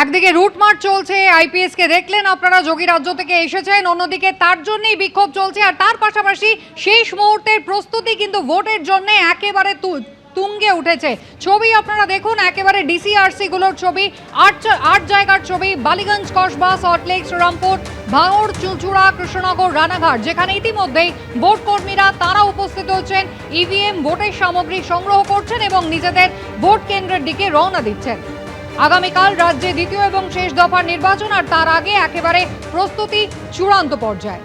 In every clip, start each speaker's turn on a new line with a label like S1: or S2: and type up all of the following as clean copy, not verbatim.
S1: একদিকে route march চলছে, IPS কে দেখলেন আপনারা, যোগী রাজ্য থেকে এসেছেন, অন্যদিকে তার জন্যই বিক্ষোভ চলছে। আর তার পাশাপাশি শেষ মুহূর্তের প্রস্তুতি কিন্তু ভোটের জন্য একেবারে তুঙ্গে উঠেছে। ছবি আপনারা দেখুন, একেবারে ডিসিআরসি গুলোর ছবি, আট জায়গার ছবি, বালিগঞ্জ, কসবা, সল্টলেক, শ্রীরামপুর, ভাঙড়, চুঁচুড়া, কৃষ্ণনগর, রানাঘাট, যেখানে ইতিমধ্যেই ভোট কর্মীরা তারা উপস্থিত হচ্ছেন, ইভিএম ভোটের সামগ্রী সংগ্রহ করছেন এবং নিজেদের ভোট কেন্দ্রের দিকে রওনা দিচ্ছেন। আগামীকাল রাজ্যে দ্বিতীয় এবং শেষ দফার নির্বাচন, আর তার আগে একেবারে প্রস্তুতি চূড়ান্ত পর্যায়ে।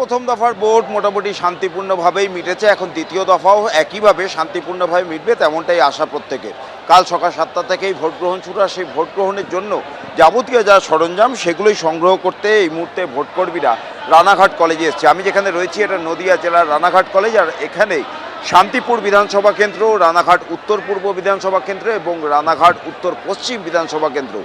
S2: প্রথম দফার ভোট মোটামুটি শান্তিপূর্ণভাবেই মিটেছে। এখন দ্বিতীয় দফাও একইভাবে শান্তিপূর্ণভাবে মিটবে তেমনটাই আশা প্রত্যেকের। কাল সকাল 7টা থেকেই ভোট গ্রহণ শুরু, আর সেই ভোট গ্রহণের জন্য যাবতীয় যা সরঞ্জাম সেগুলোই সংগ্রহ করতে এই মুহূর্তে ভোটকর্মীরা রানাঘাট কলেজে এসছে। আমি যেখানে রয়েছি এটা নদিয়া জেলার রানাঘাট কলেজ, আর এখানে শান্তিপুর বিধানসভা কেন্দ্র, রানাঘাট উত্তর পূর্ব বিধানসভা কেন্দ্র এবং রানাঘাট উত্তর পশ্চিম বিধানসভা কেন্দ্র,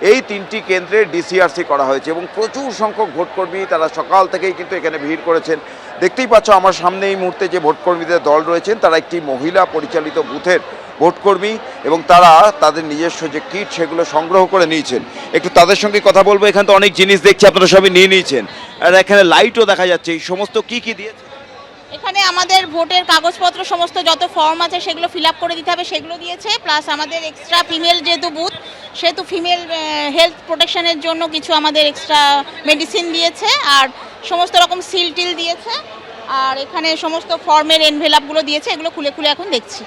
S2: এই তিনটি কেন্দ্রে ডিসিআরসি করা হয়েছে এবং প্রচুর সংখ্যক ভোটকর্মী তারা সকাল থেকেই কিন্তু এখানে ভিড় করেছেন। দেখতেই পাচ্ছ আমার সামনে এই মুহূর্তে যে ভোটকর্মীদের দল রয়েছেন তারা একটি মহিলা পরিচালিত বুথের ভোটকর্মী এবং তারা তাদের নিজস্ব যে কিট সেগুলো সংগ্রহ করে নিয়েছেন। একটু তাদের সঙ্গে কথা বলবো। এখানে তো অনেক জিনিস দেখছি আপনারা সবই নিয়ে নিয়েছেন, আর এখানে লাইটও দেখা যাচ্ছে। এই সমস্ত কি কি দিয়েছে?
S3: এখানে আমাদের ভোটের কাগজপত্র সমস্ত যত ফর্ম আছে সেগুলো ফিল আপ করে দিতে হবে, সেগুলো দিয়েছে। প্লাস আমাদের এক্সট্রা ফিমেল যেহেতু বুথ, সেহেতু ফিমেল হেলথ প্রোটেকশনের জন্য কিছু আমাদের এক্সট্রা মেডিসিন দিয়েছে, আর সমস্ত রকম সিল টিল দিয়েছে। আর এখানে সমস্ত ফর্মের এনভেলাপগুলো দিয়েছে, এগুলো খুলে খুলে এখন দেখছি।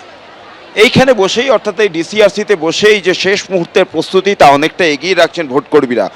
S2: এইখানে বসেই অর্থাৎ এই ডিসিআরসিতে বসেই যে শেষ মুহূর্তের প্রস্তুতি তা অনেকটা এগিয়ে রাখছেন ভোটকর্মীরা।